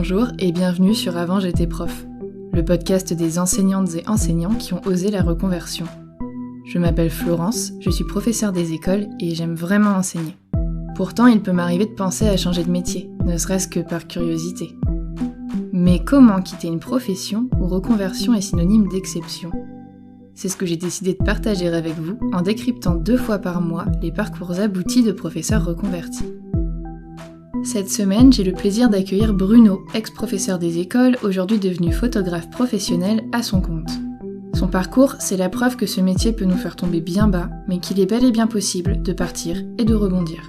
Bonjour et bienvenue sur Avant j'étais prof, le podcast des enseignantes et enseignants qui ont osé la reconversion. Je m'appelle Florence, je suis professeure des écoles et j'aime vraiment enseigner. Pourtant, il peut m'arriver de penser à changer de métier, ne serait-ce que par curiosité. Mais comment quitter une profession où reconversion est synonyme d'exception ? C'est ce que j'ai décidé de partager avec vous en décryptant 2 fois par mois les parcours aboutis de professeurs reconvertis. Cette semaine, j'ai le plaisir d'accueillir Bruno, ex-professeur des écoles, aujourd'hui devenu photographe professionnel à son compte. Son parcours, c'est la preuve que ce métier peut nous faire tomber bien bas, mais qu'il est bel et bien possible de partir et de rebondir.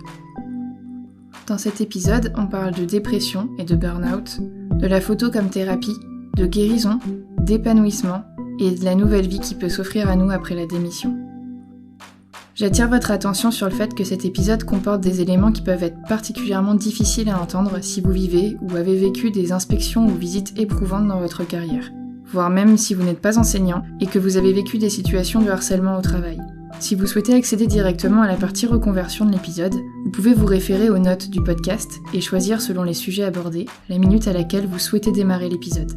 Dans cet épisode, on parle de dépression et de burn-out, de la photo comme thérapie, de guérison, d'épanouissement et de la nouvelle vie qui peut s'offrir à nous après la démission. J'attire votre attention sur le fait que cet épisode comporte des éléments qui peuvent être particulièrement difficiles à entendre si vous vivez ou avez vécu des inspections ou visites éprouvantes dans votre carrière, voire même si vous n'êtes pas enseignant et que vous avez vécu des situations de harcèlement au travail. Si vous souhaitez accéder directement à la partie reconversion de l'épisode, vous pouvez vous référer aux notes du podcast et choisir selon les sujets abordés la minute à laquelle vous souhaitez démarrer l'épisode.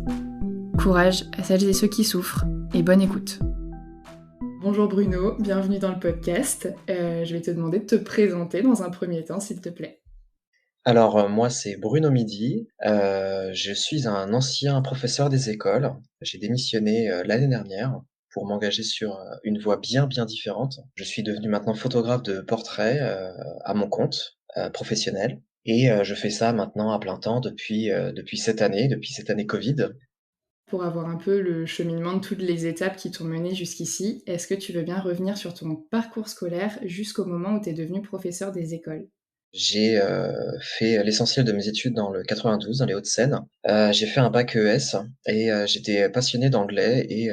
Courage à celles et ceux qui souffrent et bonne écoute. Bonjour Bruno, bienvenue dans le podcast. Je vais te demander de te présenter dans un premier temps, s'il te plaît. Alors, moi, c'est Bruno Midi. Je suis un ancien professeur des écoles. J'ai démissionné l'année dernière pour m'engager sur une voie bien différente. Je suis devenu maintenant photographe de portraits à mon compte professionnel. Et je fais ça maintenant à plein temps depuis cette année Covid. Pour avoir un peu le cheminement de toutes les étapes qui t'ont mené jusqu'ici, est-ce que tu veux bien revenir sur ton parcours scolaire jusqu'au moment où tu es devenu professeur des écoles ? J'ai fait l'essentiel de mes études dans le 92, dans les Hauts-de-Seine. J'ai fait un bac ES et j'étais passionné d'anglais et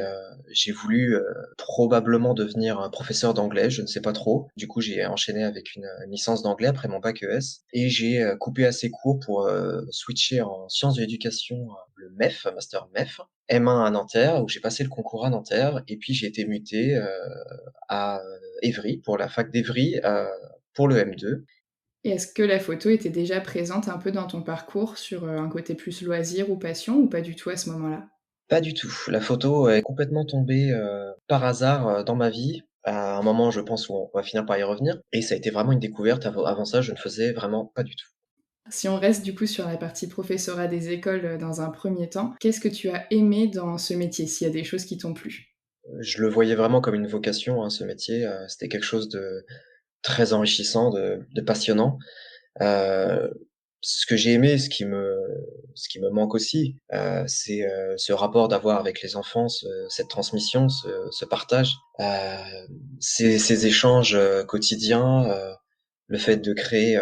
j'ai voulu probablement devenir un professeur d'anglais, je ne sais pas trop. Du coup, j'ai enchaîné avec une licence d'anglais après mon bac ES et j'ai coupé assez court pour switcher en sciences de l'éducation, le MEF, master MEF, M1 à Nanterre, où j'ai passé le concours à Nanterre et puis j'ai été muté à Évry, pour la fac d'Évry, pour le M2. Et est-ce que la photo était déjà présente un peu dans ton parcours sur un côté plus loisir ou passion ou pas du tout à ce moment-là ? Pas du tout. La photo est complètement tombée par hasard dans ma vie. À un moment, je pense, où on va finir par y revenir. Et ça a été vraiment une découverte. Avant ça, je ne faisais vraiment pas du tout. Si on reste du coup sur la partie professorat des écoles dans un premier temps, qu'est-ce que tu as aimé dans ce métier, s'il y a des choses qui t'ont plu ? Je le voyais vraiment comme une vocation, hein, ce métier. C'était quelque chose de très enrichissant, de passionnant. Euh, Ce que j'ai aimé, ce qui me manque aussi, c'est ce rapport d'avoir avec les enfants, cette transmission, ce partage, ces échanges quotidiens, le fait de créer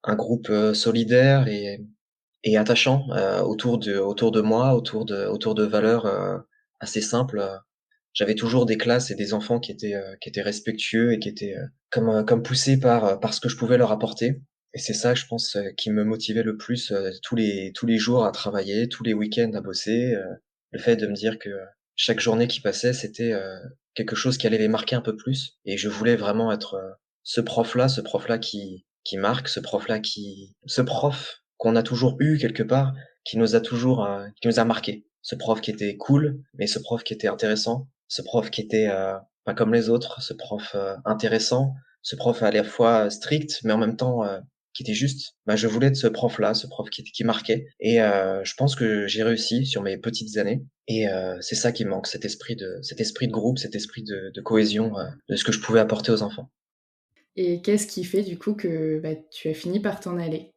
un groupe solidaire et attachant autour de moi, autour de valeurs assez simples. J'avais toujours des classes et des enfants qui étaient respectueux et qui étaient comme poussés par ce que je pouvais leur apporter. Et c'est ça, je pense, qui me motivait le plus tous les jours à travailler, tous les week-ends à bosser. Le fait de me dire que chaque journée qui passait, c'était quelque chose qui allait les marquer un peu plus. Et je voulais vraiment être ce prof-là qui marque, ce prof qu'on a toujours eu quelque part, qui nous a marqué. Ce prof qui était cool, mais ce prof qui était intéressant, ce prof qui était pas comme les autres, ce prof intéressant, ce prof à la fois strict, mais en même temps qui était juste. Bah, je voulais être ce prof-là, ce prof qui marquait. Et je pense que j'ai réussi sur mes petites années. Et c'est ça qui me manque, cet esprit de groupe, cet esprit de cohésion, de ce que je pouvais apporter aux enfants. Et qu'est-ce qui fait du coup que tu as fini par t'en aller ?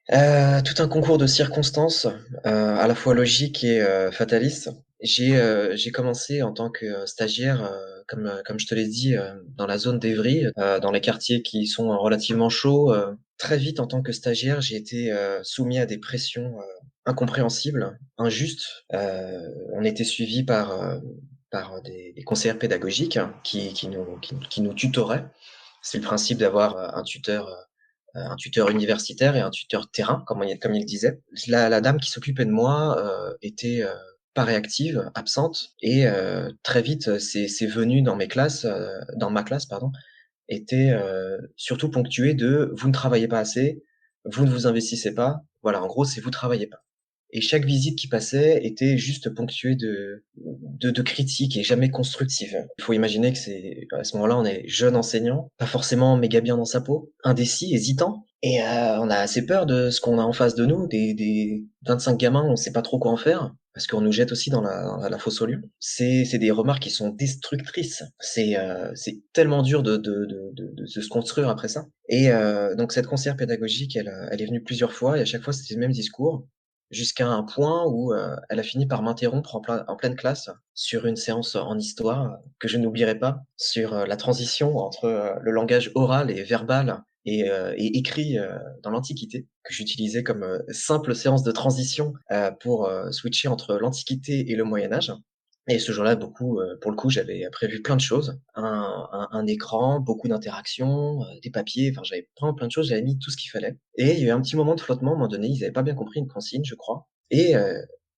Tout un concours de circonstances, à la fois logiques et fatalistes. J'ai commencé en tant que stagiaire, comme je te l'ai dit, dans la zone d'Évry, dans les quartiers qui sont relativement chauds. Très vite, en tant que stagiaire, j'ai été soumis à des pressions incompréhensibles, injustes. On était suivis par des conseillères pédagogiques hein, qui nous tutoraient. C'est le principe d'avoir un tuteur universitaire et un tuteur terrain, comme il disait. La dame qui s'occupait de moi était pas réactive, absente, et très vite, ces venues dans ma classe, pardon, étaient surtout ponctuées de vous ne travaillez pas assez, vous ne vous investissez pas. Voilà, en gros, c'est vous travaillez pas. Et chaque visite qui passait était juste ponctuée de critiques et jamais constructives. Il faut imaginer que à ce moment-là, on est jeune enseignant, pas forcément méga bien dans sa peau, indécis, hésitant. Et on a assez peur de ce qu'on a en face de nous, des 25 gamins, on sait pas trop quoi en faire, parce qu'on nous jette aussi dans la fosse aux lions. C'est des remarques qui sont destructrices. C'est tellement dur de se construire après ça. Et donc cette conseillère pédagogique, elle est venue plusieurs fois, et à chaque fois c'était le même discours jusqu'à un point où elle a fini par m'interrompre en pleine classe sur une séance en histoire que je n'oublierai pas, sur la transition entre le langage oral et verbal et écrit dans l'Antiquité, que j'utilisais comme simple séance de transition pour switcher entre l'Antiquité et le Moyen Âge. Et ce jour-là, pour le coup, j'avais prévu plein de choses. Un écran, beaucoup d'interactions, des papiers, enfin j'avais vraiment plein de choses, j'avais mis tout ce qu'il fallait. Et il y a eu un petit moment de flottement, à un moment donné, ils avaient pas bien compris une consigne, je crois. Et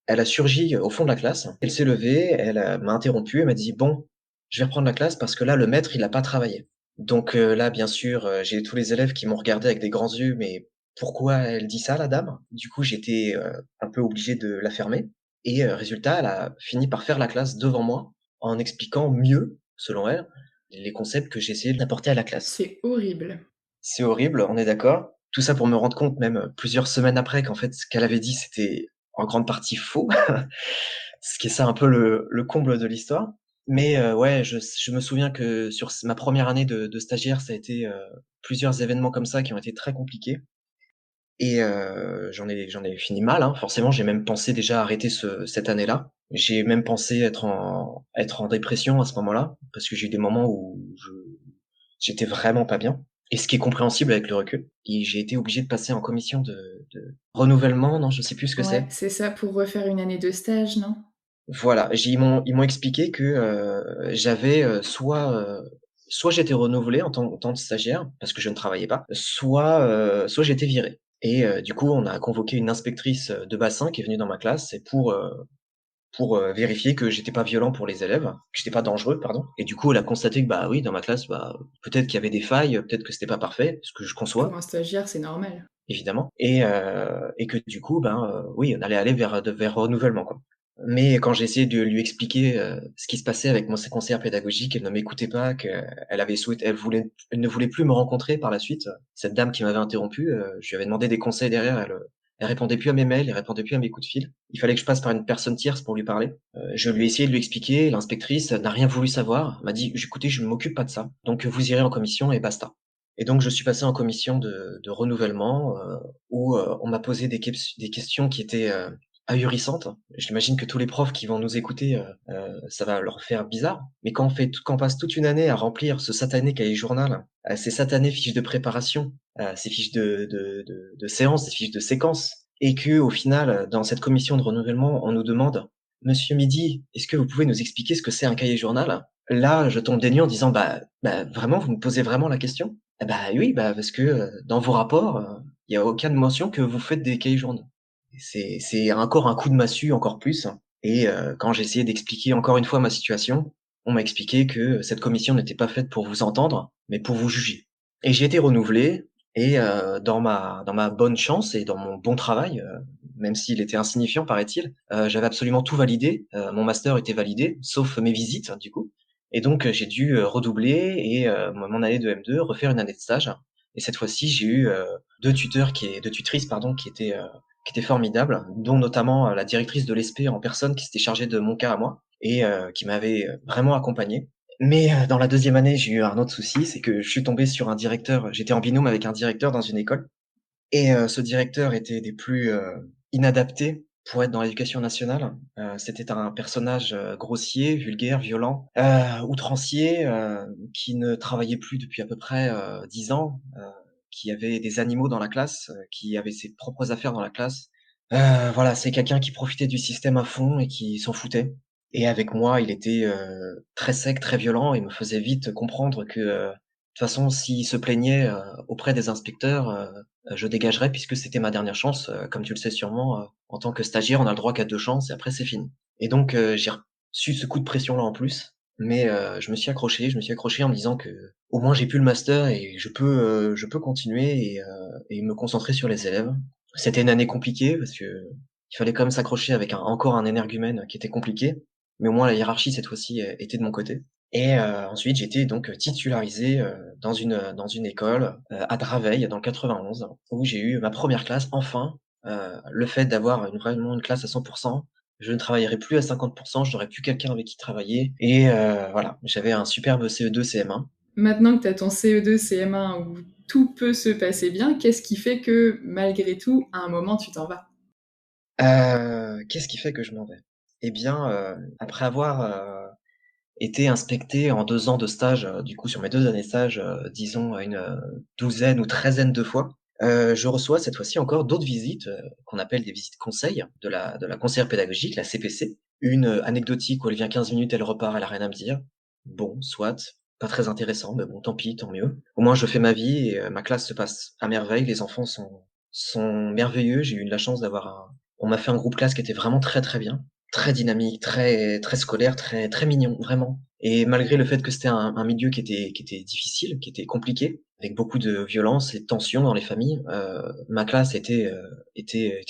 elle a surgi au fond de la classe, elle s'est levée, m'a interrompu, elle m'a dit: «Bon, je vais reprendre la classe parce que là, le maître, il a pas travaillé». Donc là, bien sûr, j'ai tous les élèves qui m'ont regardé avec des grands yeux: «Mais pourquoi elle dit ça, la dame?» Du coup, j'étais un peu obligé de la fermer. Et résultat, elle a fini par faire la classe devant moi, en expliquant mieux, selon elle, les concepts que j'ai essayé d'apporter à la classe. C'est horrible. C'est horrible, on est d'accord. Tout ça pour me rendre compte même plusieurs semaines après qu'en fait ce qu'elle avait dit c'était en grande partie faux. Ce qui est ça un peu le comble de l'histoire. Mais ouais, je me souviens que sur ma première année de stagiaire, ça a été plusieurs événements comme ça qui ont été très compliqués. Et j'en ai fini mal, hein. Forcément, j'ai même pensé déjà arrêter cette année-là. J'ai même pensé être en dépression à ce moment-là, parce que j'ai eu des moments où j'étais vraiment pas bien. Et ce qui est compréhensible avec le recul. Et j'ai été obligé de passer en commission de renouvellement, non, je sais plus ce que Ouais, c'est. c'est ça pour refaire une année de stage, non? Voilà, ils m'ont expliqué que j'avais soit j'étais renouvelé en tant que stagiaire parce que je ne travaillais pas, soit j'étais viré. Et du coup, on a convoqué une inspectrice de bassin qui est venue dans ma classe et pour vérifier que j'étais pas violent pour les élèves, que j'étais pas dangereux, pardon. Et du coup, elle a constaté que bah oui, dans ma classe, bah peut-être qu'il y avait des failles, peut-être que c'était pas parfait, ce que je Pour conçois un stagiaire, c'est normal. évidemment. Et que du coup, ben oui, on allait aller vers renouvellement quoi. Mais quand j'ai essayé de lui expliquer ce qui se passait avec ses conseillères pédagogiques, elle ne m'écoutait pas, elle ne voulait plus me rencontrer par la suite. Cette dame qui m'avait interrompu, je lui avais demandé des conseils derrière, elle répondait plus à mes mails, elle répondait plus à mes coups de fil. Il fallait que je passe par une personne tierce pour lui parler. Je lui ai essayé de lui expliquer, l'inspectrice n'a rien voulu savoir, m'a dit: «Écoutez, je ne m'occupe pas de ça, donc vous irez en commission et basta». Et donc je suis passé en commission de renouvellement, où on m'a posé des questions qui étaient ahurissantes. J'imagine que tous les profs qui vont nous écouter, ça va leur faire bizarre, mais quand on passe toute une année à remplir ce satané cahier journal, ces satanées fiches de préparation, ces fiches de séances, ces fiches de séquences, et que au final, dans cette commission de renouvellement, on nous demande: «Monsieur Midi, est-ce que vous pouvez nous expliquer ce que c'est un cahier journal?» Là, je tombe des nues en disant: «Bah, vraiment, vous me posez vraiment la question?» «Ah bah oui, bah parce que dans vos rapports, il y a aucune mention que vous faites des cahiers journaux». C'est encore un coup de massue, encore plus. Et quand j'ai essayé d'expliquer encore une fois ma situation, on m'a expliqué que cette commission n'était pas faite pour vous entendre, mais pour vous juger. Et j'ai été renouvelé et dans ma bonne chance et dans mon bon travail, même s'il était insignifiant paraît-il, j'avais absolument tout validé. Mon master était validé, sauf mes visites, du coup. Et donc j'ai dû redoubler et mon année de M2, refaire une année de stage. Et cette fois-ci, j'ai eu 2 tutrices pardon, qui étaient formidables, dont notamment la directrice de l'ESP en personne qui s'était chargée de mon cas à moi et qui m'avait vraiment accompagné. Mais dans la deuxième année, j'ai eu un autre souci, c'est que je suis tombé sur un directeur. J'étais en binôme avec un directeur dans une école et ce directeur était des plus inadaptés pour être dans l'éducation nationale. C'était un personnage grossier, vulgaire, violent, outrancier, qui ne travaillait plus depuis à peu près 10 ans, qui avait des animaux dans la classe, qui avait ses propres affaires dans la classe. Voilà, c'est quelqu'un qui profitait du système à fond et qui s'en foutait. Et avec moi, il était très sec, très violent et me faisait vite comprendre que, de toute façon, s'il se plaignait auprès des inspecteurs, je dégagerais puisque c'était ma dernière chance. Comme tu le sais sûrement, en tant que stagiaire, on a le droit qu'à 2 chances et après c'est fini. Et donc j'ai reçu ce coup de pression-là en plus, mais je me suis accroché en me disant que au moins j'ai plus le master et je peux continuer et me concentrer sur les élèves. C'était une année compliquée parce que Il fallait quand même s'accrocher avec encore un énergumène qui était compliqué, mais au moins la hiérarchie cette fois-ci était de mon côté. Et ensuite j'ai été donc titularisé dans une école à Draveil dans le 91 où j'ai eu ma première classe enfin. Le fait d'avoir vraiment une classe à 100%, je ne travaillerai plus à 50%, je n'aurai plus quelqu'un avec qui travailler. Et voilà, j'avais un superbe CE2, CM1. Maintenant que tu as ton CE2, CM1 où tout peut se passer bien, qu'est-ce qui fait que malgré tout, à un moment, tu t'en vas? Qu'est-ce qui fait que je m'en vais? Eh bien, après avoir été inspecté en 2 ans de stage, du coup sur mes 2 années de stage, disons une douzaine ou treizaine de fois, je reçois cette fois-ci encore d'autres visites, qu'on appelle des visites conseils de la conseillère pédagogique, la CPC. Une anecdotique où elle vient 15 minutes, elle repart, elle a rien à me dire. Bon, soit, pas très intéressant, mais bon, tant pis, tant mieux. Au moins je fais ma vie et ma classe se passe à merveille, les enfants sont merveilleux. J'ai eu la chance d'avoir on m'a fait un groupe classe qui était vraiment très, très bien. Très dynamique, très scolaire, très mignon, vraiment. Et malgré le fait que c'était un milieu qui était difficile, qui était compliqué, avec beaucoup de violence et de tension dans les familles, ma classe était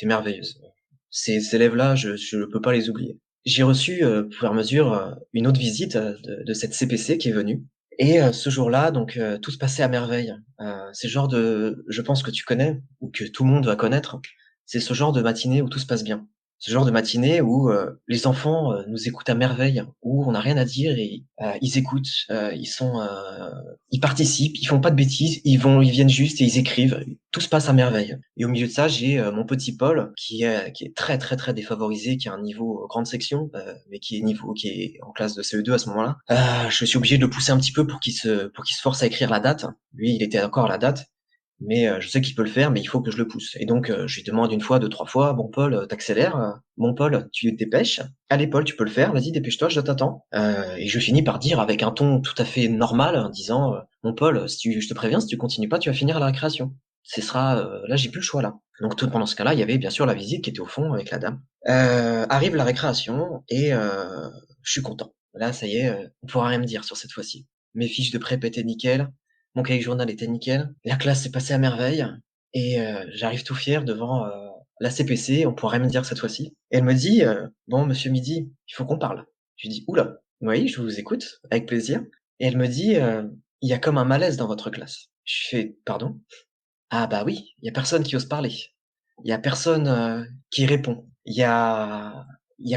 merveilleuse. Ces élèves-là, je ne peux pas les oublier. J'ai reçu, au fur et à mesure, une autre visite, de cette CPC qui est venue et ce jour-là, donc tout se passait à merveille. C'est le genre de je pense que tu connais ou que tout le monde va connaître, c'est ce genre de matinée où tout se passe bien. Ce genre de matinée où, les enfants, nous écoutent à merveille, où on n'a rien à dire et ils écoutent, ils participent, ils font pas de bêtises, ils viennent juste et ils écrivent. Tout se passe à merveille. Et au milieu de ça, j'ai, mon petit Paul qui est très, très, très défavorisé, qui a un niveau grande section, mais qui est en classe de CE2 à ce moment-là. Je suis obligé de le pousser un petit peu pour qu'il se force à écrire la date. Lui, il était encore à la date. Mais je sais qu'il peut le faire, mais il faut que je le pousse. Et donc, je lui demande une fois, deux, trois fois, bon Paul, t'accélères, bon Paul, tu te dépêches. Allez Paul, tu peux le faire, vas-y, dépêche-toi, je t'attends. Et je finis par dire avec un ton tout à fait normal, en disant, mon Paul, je te préviens, si tu continues pas, tu vas finir à la récréation. Ce sera, là, j'ai plus le choix là. Donc tout pendant ce cas-là, il y avait bien sûr la visite qui était au fond avec la dame. Arrive la récréation et je suis content. Là, ça y est, on pourra rien me dire sur cette fois-ci. Mes fiches de prép étaient nickel. Mon cahier journal était nickel. La classe s'est passée à merveille et j'arrive tout fier devant la CPC, on pourrait rien me dire cette fois-ci. Et elle me dit bon monsieur Midi, il faut qu'on parle. Je lui dis oula, oui, je vous écoute avec plaisir. Et elle me dit il y a comme un malaise dans votre classe. Je fais pardon? Ah bah oui, il y a personne qui ose parler. Il y a personne qui répond. Il y a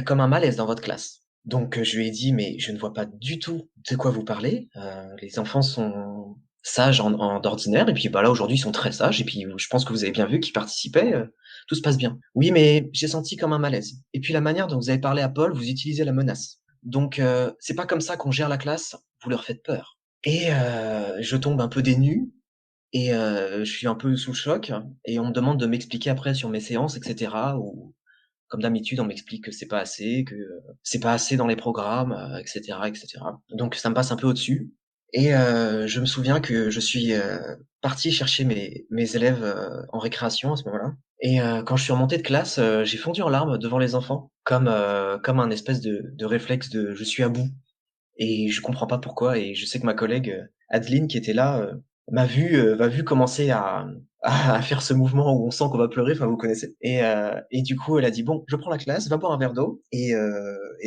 comme un malaise dans votre classe. Donc je lui ai dit mais je ne vois pas du tout de quoi vous parlez. Les enfants sont sages d'ordinaire et puis bah là aujourd'hui ils sont très sages et puis je pense que vous avez bien vu qu'ils participaient. Tout se passe bien. Oui mais j'ai senti comme un malaise. Et puis la manière dont vous avez parlé à Paul, vous utilisez la menace. Donc c'est pas comme ça qu'on gère la classe. Vous leur faites peur. Et je tombe un peu des nues et je suis un peu sous le choc et on me demande de m'expliquer après sur mes séances et cetera ou comme d'habitude, on m'explique que c'est pas assez, que c'est pas assez dans les programmes, et cetera et cetera. Donc ça me passe un peu au-dessus et je me souviens que je suis, parti chercher mes élèves, en récréation à ce moment-là et quand je suis remonté de classe, j'ai fondu en larmes devant les enfants comme un espèce de réflexe de: «Je suis à bout». Et je comprends pas pourquoi et je sais que ma collègue, Adeline qui était là, m'a vu commencer à faire ce mouvement où on sent qu'on va pleurer, enfin vous connaissez et du coup elle a dit: «Bon, je prends la classe, va boire un verre d'eau» et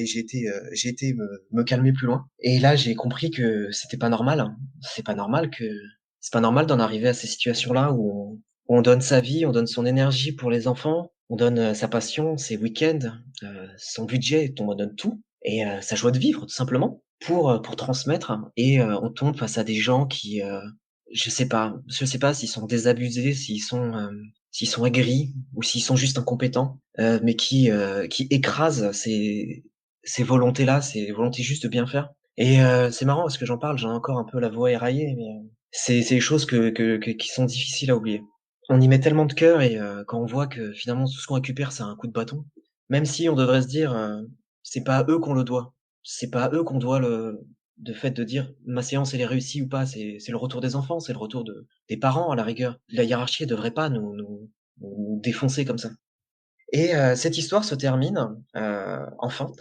j'ai été me calmer plus loin et là j'ai compris que c'était pas normal, hein. C'est pas normal d'en arriver à ces situations-là où on donne sa vie, on donne son énergie pour les enfants, on donne, sa passion, ses week-ends, son budget, on donne tout et sa joie de vivre tout simplement pour transmettre et on tombe face à des gens qui, je sais pas s'ils sont désabusés, s'ils sont aigris ou s'ils sont juste incompétents, mais qui écrasent ces volontés-là, ces volontés juste de bien faire et c'est marrant parce que j'en parle, j'ai encore un peu la voix éraillée, mais c'est des choses qui sont difficiles à oublier. On y met tellement de cœur et quand on voit que finalement tout ce qu'on récupère, c'est un coup de bâton, même si on devrait se dire, c'est pas à eux qu'on le doit. C'est pas à eux qu'on doit le fait de dire: «Ma séance elle est réussie ou pas», c'est le retour des enfants, c'est le retour des parents à la rigueur. La hiérarchie elle devrait pas nous défoncer comme ça et cette histoire se termine, enfin.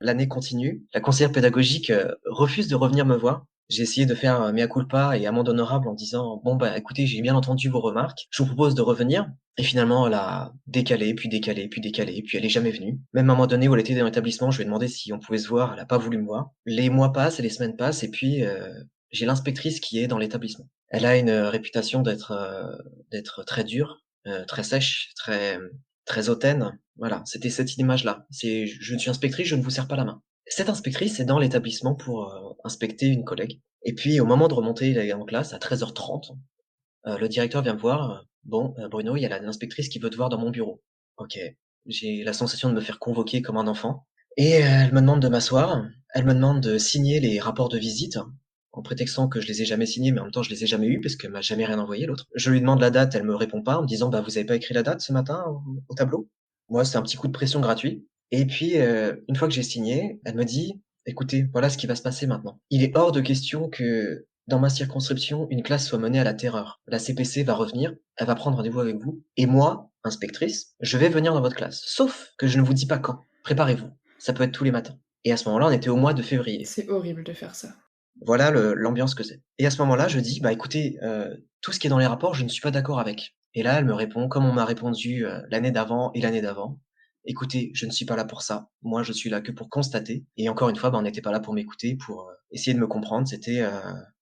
L'année continue. La conseillère pédagogique, refuse de revenir me voir J'ai essayé de faire mea culpa et amende honorable en disant: «Bon, bah, écoutez, j'ai bien entendu vos remarques, je vous propose de revenir». Et finalement, elle a décalé, puis décalé, puis décalé, puis elle est jamais venue. Même à un moment donné où elle était dans l'établissement, je lui ai demandé si on pouvait se voir, elle a pas voulu me voir. Les mois passent et les semaines passent et puis, j'ai l'inspectrice qui est dans l'établissement. Elle a une, réputation d'être très dure, très sèche, très hautaine. Voilà, c'était cette image-là. C'est: «Je suis inspectrice, je ne vous serre pas la main». Cette inspectrice est dans l'établissement pour, inspecter une collègue et puis au moment de remonter en classe à 13h30, le directeur vient me voir, «Bon, Bruno, il y a l'inspectrice qui veut te voir dans mon bureau». OK. J'ai la sensation de me faire convoquer comme un enfant et elle me demande de m'asseoir. Elle me demande de signer les rapports de visite, en prétextant que je les ai jamais signés, mais en même temps je les ai jamais eus parce qu'elle m'a jamais rien envoyé l'autre. Je lui demande la date, elle me répond pas en me disant: «Bah, vous avez pas écrit la date ce matin au tableau?» Moi, c'est un petit coup de pression gratuit et puis, une fois que j'ai signé, elle me dit: «Écoutez, voilà ce qui va se passer maintenant. Il est hors de question que dans ma circonscription, une classe soit menée à la terreur. La CPC va revenir, elle va prendre rendez-vous avec vous et moi, inspectrice, je vais venir dans votre classe. Sauf que je ne vous dis pas quand. Préparez-vous. Ça peut être tous les matins». Et à ce moment-là, on était au mois de février. C'est horrible de faire ça. Voilà l'ambiance que c'est. Et à ce moment-là, je dis: «Bah, écoutez, tout ce qui est dans les rapports, je ne suis pas d'accord avec». Et là, elle me répond comme on m'a répondu, l'année d'avant et l'année d'avant: «Écoutez, je ne suis pas là pour ça. Moi, je suis là que pour constater». Et encore une fois, bah, on n'était pas là pour m'écouter, pour, essayer de me comprendre. C'était,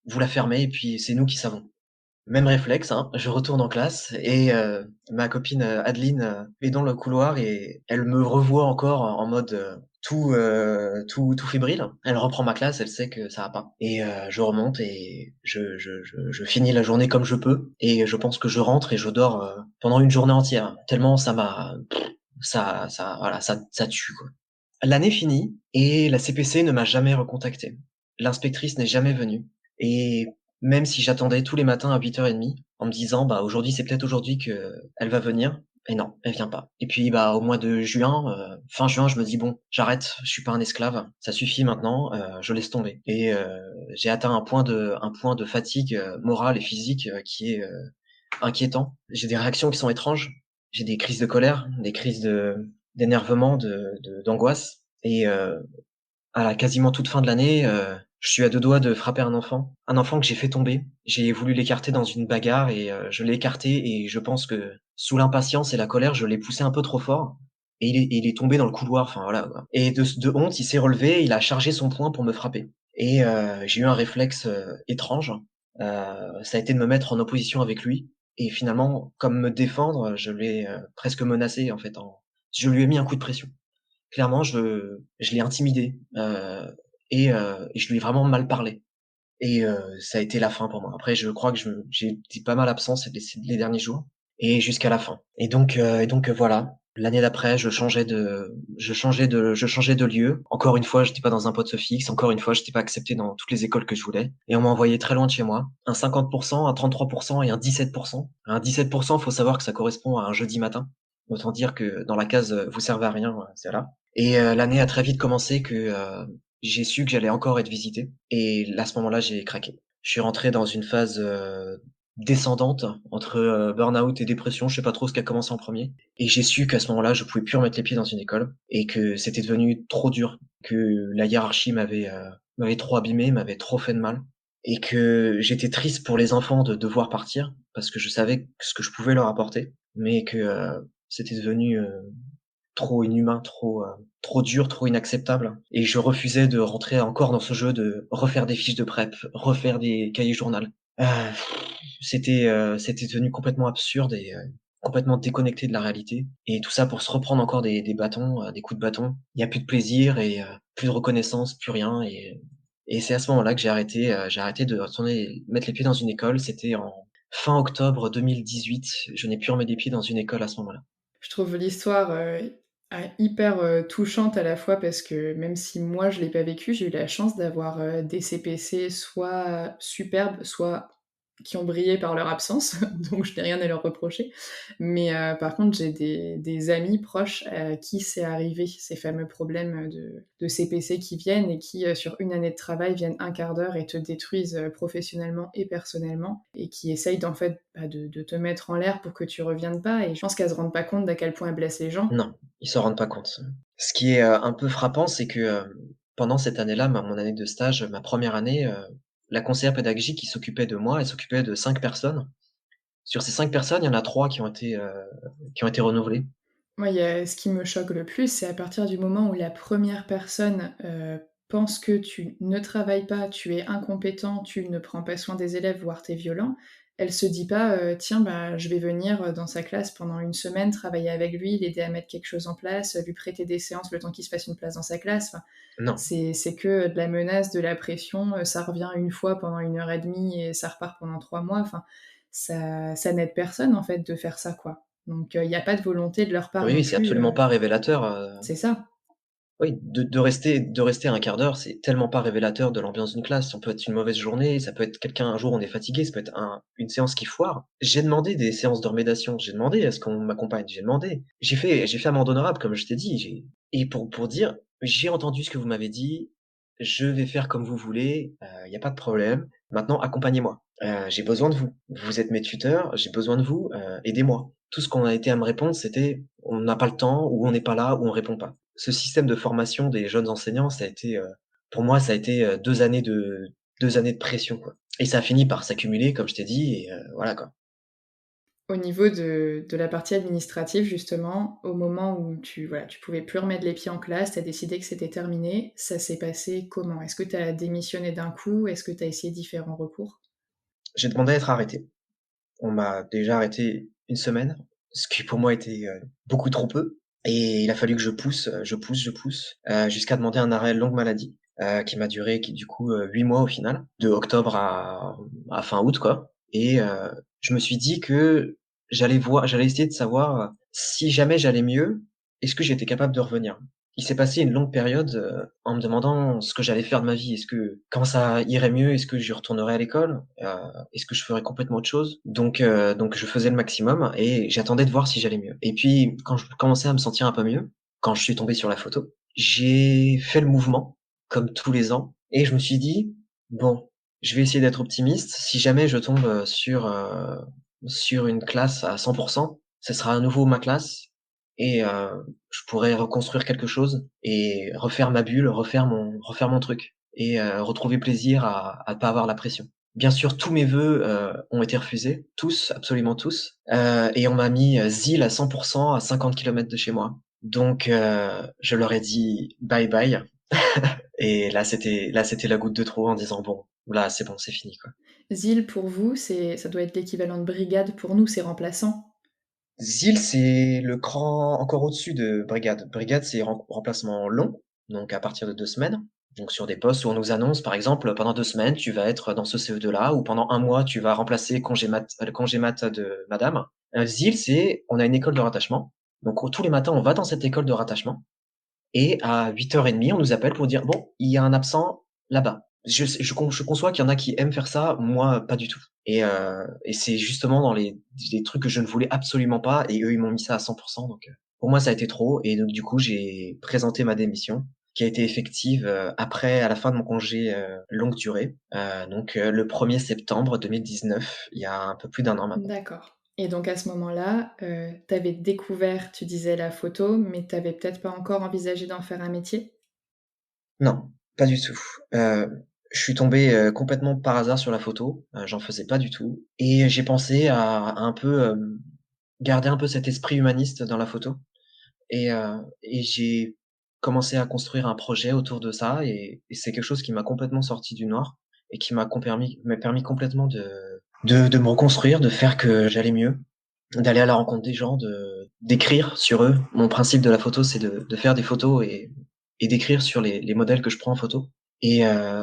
vous la fermez et puis c'est nous qui savons. Même réflexe, hein, je retourne en classe et ma copine, Adeline, est dans le couloir et elle me revoit encore en mode, tout fébrile. Elle reprend ma classe, elle sait que ça va pas et je remonte et je finis la journée comme je peux et je pense que je rentre et je dors, pendant une journée entière. Tellement ça m'a ça voilà, ça tue, quoi. L'année finit et la CPC ne m'a jamais recontacté. L'inspectrice n'est jamais venue et même si j'attendais tous les matins à 8h30 en me disant: «Bah, aujourd'hui, c'est peut-être aujourd'hui qu'elle va venir» et non, elle vient pas. Et puis, bah, au mois de juin, fin juin, je me dis: «Bon, j'arrête, je suis pas un esclave, ça suffit maintenant, je laisse tomber» et j'ai atteint un point de fatigue, morale et physique, qui est, inquiétant. J'ai des réactions qui sont étranges. J'ai des crises de colère, des crises d'énervement, d'angoisse et à la quasiment toute fin de l'année, je suis à 2 doigts de frapper un enfant que j'ai fait tomber. J'ai voulu l'écarter dans une bagarre et je l'ai écarté et je pense que sous l'impatience et la colère, je l'ai poussé un peu trop fort et il est tombé dans le couloir, enfin voilà, quoi. Et de honte, il s'est relevé, il a chargé son poing pour me frapper et j'ai eu un réflexe, étrange, ça a été de me mettre en opposition avec lui et finalement, comme me défendre, je l'ai, presque menacé en fait en je lui ai mis un coup de pression. Clairement, je l'ai intimidé, et je lui ai vraiment mal parlé et ça a été la fin pour moi. Après je crois que j'ai été pas mal absent les derniers jours et jusqu'à la fin et donc voilà. L'année d'après, je changeais de lieu. Encore une fois, j'étais pas dans un poste fixe. Encore une fois, j'étais pas accepté dans toutes les écoles que je voulais et on m'a envoyé très loin de chez moi. Un 50%, un 33% et un 17%. Un 17%, faut savoir que ça correspond à un jeudi matin. Autant dire que dans la case, vous servez à rien, c'est là. Et l'année a très vite commencé que, j'ai su que j'allais encore être visité et là, à ce moment-là, j'ai craqué. Je suis rentré dans une phase, descendante entre, burn-out et dépression, je sais pas trop ce qui a commencé en premier et j'ai su qu'à ce moment-là, je pouvais plus remettre les pieds dans une école et que c'était devenu trop dur, que la hiérarchie m'avait trop abîmé, m'avait trop fait de mal et que j'étais triste pour les enfants de devoir partir parce que je savais ce que je pouvais leur apporter, mais que, c'était devenu, trop inhumain, trop dur, trop inacceptable et je refusais de rentrer encore dans ce jeu de refaire des fiches de prep, refaire des cahiers journal. Heu, c'était devenu complètement absurde et complètement déconnecté de la réalité et tout ça pour se reprendre encore des bâtons, des coups de bâton. Il y a plus de plaisir et plus de reconnaissance, plus rien et c'est à ce moment-là que j'ai arrêté de retourner mettre les pieds dans une école. C'était en fin octobre 2018. Je n'ai plus remis les pieds dans une école à ce moment-là. Je trouve l'histoire, hyper, touchante à la fois parce que même si moi je l'ai pas vécu, j'ai eu la chance d'avoir, des CPC soit superbes, soit qui ont brillé par leur absence, donc je n'ai rien à leur reprocher. Mais, par contre, j'ai des amis proches à qui c'est arrivé, ces fameux problèmes, de CPC qui viennent et qui, sur une année de travail, viennent un quart d'heure et te détruisent, professionnellement et personnellement et qui essayent en fait, bah, de te mettre en l'air pour que tu reviennes pas et je pense qu'elles se rendent pas compte d'à quel point elles blessent les gens. Non, ils s'en rendent pas compte. Ce qui est, un peu frappant, c'est que, pendant cette année-là, mon année de stage, ma première année, la conseillère pédagogique qui s'occupait de moi, elle s'occupait de 5 personnes. Sur ces 5 personnes, il y en a 3 qui ont été renouvelées. Moi, il y a ce qui me choque le plus, c'est à partir du moment où la première personne, pense que tu ne travailles pas, tu es incompétent, tu ne prends pas soin des élèves, voire tu es violent, elle se dit pas, «Tiens, bah, je vais venir, dans sa classe pendant une semaine, travailler avec lui, l'aider à mettre quelque chose en place, lui prêter des séances le temps qu'il se fasse une place dans sa classe». Enfin, Non. c'est que de la menace, de la pression, ça revient une fois pendant 1 heure et demie et ça repart pendant 3 mois. Enfin, ça n'aide personne, en fait, de faire ça, quoi. Donc il y a pas de volonté de leur part Oui, non oui, c'est plus, absolument pas révélateur, c'est ça. oui, de rester un quart d'heure, c'est tellement pas révélateur de l'ambiance d'une classe. On peut être une mauvaise journée, ça peut être quelqu'un un jour on est fatigué, ça peut être une séance qui foire. J'ai demandé des séances de remédiation, j'ai demandé à ce qu'on m'accompagne, j'ai demandé. J'ai fait amende honorable comme je t'ai dit, et pour dire: «J'ai entendu ce que vous m'avez dit, je vais faire comme vous voulez, il y a pas de problème. Maintenant accompagnez-moi. J'ai besoin de vous. Vous êtes mes tuteurs, j'ai besoin de vous, aidez-moi». Tout ce qu'on a été à me répondre, c'était: «On n'a pas le temps» ou «On n'est pas là» ou «On répond pas». Ce système de formation des jeunes enseignants, ça a été, pour moi, ça a été, 2 années de pression, quoi, et ça a fini par s'accumuler comme je t'ai dit, et voilà, quoi. Au niveau de la partie administrative justement, au moment où tu pouvais plus remettre les pieds en classe, tu as décidé que c'était terminé, ça s'est passé comment? Est-ce que tu as démissionné d'un coup? Est-ce que tu as essayé différents recours? J'ai demandé à être arrêté. On m'a déjà arrêté une semaine, ce qui pour moi était, beaucoup trop peu, et il a fallu que je pousse, jusqu'à demander un arrêt longue maladie, qui du coup, 8 mois au final, de octobre à fin août, quoi, et je me suis dit que j'allais essayer de savoir, si jamais j'allais mieux, est-ce que j'étais capable de revenir? Il s'est passé une longue période, en me demandant ce que j'allais faire de ma vie. Quand ça irait mieux? Est-ce que je retournerais à l'école? Est-ce que je ferais complètement autre chose? Donc je faisais le maximum et j'attendais de voir si j'allais mieux. Et puis quand je commençais à me sentir un peu mieux, quand je suis tombé sur la photo, j'ai fait le mouvement, comme tous les ans, et je me suis dit: «Bon, je vais essayer d'être optimiste. Si jamais je tombe, sur une classe à 100, ce sera à nouveau ma classe, et je pourrais reconstruire quelque chose et refaire ma bulle, refaire mon truc, et retrouver plaisir à pas avoir la pression». Bien sûr, tous mes vœux, ont été refusés, tous, absolument tous, et on m'a mis, ZIL à 100 à 50 kilomètres de chez moi. Donc je leur ai dit: «Bye bye», et là c'était la goutte de trop en disant: «Bon, là c'est bon, c'est fini, quoi». ZIL pour vous, ça doit être l'équivalent de brigade, pour nous c'est remplaçant. ZIL, c'est le cran encore au-dessus de brigade. Brigade, c'est remplacement long, donc à partir de 2 semaines. Donc sur des postes où on nous annonce, par exemple, pendant 2 semaines, tu vas être dans ce CE2-là, ou pendant 1 mois, tu vas remplacer le congé mat de madame. ZIL, c'est on a une école de rattachement. Donc tous les matins, on va dans cette école de rattachement, et à 8h30, on nous appelle pour dire: «Bon, il y a un absent là-bas». Je conçois qu'il y en a qui aiment faire ça, moi pas du tout, et c'est justement dans les trucs que je ne voulais absolument pas, et eux, ils m'ont mis ça à 100, donc pour moi, ça a été trop, et donc du coup, j'ai présenté ma démission qui a été effective, à la fin de mon congé, longue durée, le 1er septembre 2019, il y a un peu plus d'1 an maintenant. D'accord, et donc à ce moment-là, tu avais découvert, tu disais la photo, mais tu avais peut-être pas encore envisagé d'en faire un métier? Non, pas du tout. Je suis tombé, complètement par hasard sur la photo, j'en faisais pas du tout, et j'ai pensé à un peu, garder un peu cet esprit humaniste dans la photo, et j'ai commencé à construire un projet autour de ça, et c'est quelque chose qui m'a complètement sorti du noir, et qui m'a permis complètement de me reconstruire, de faire que j'allais mieux, d'aller à la rencontre des gens, d'écrire sur eux. Mon principe de la photo, c'est de faire des photos, et d'écrire sur les modèles que je prends en photo, et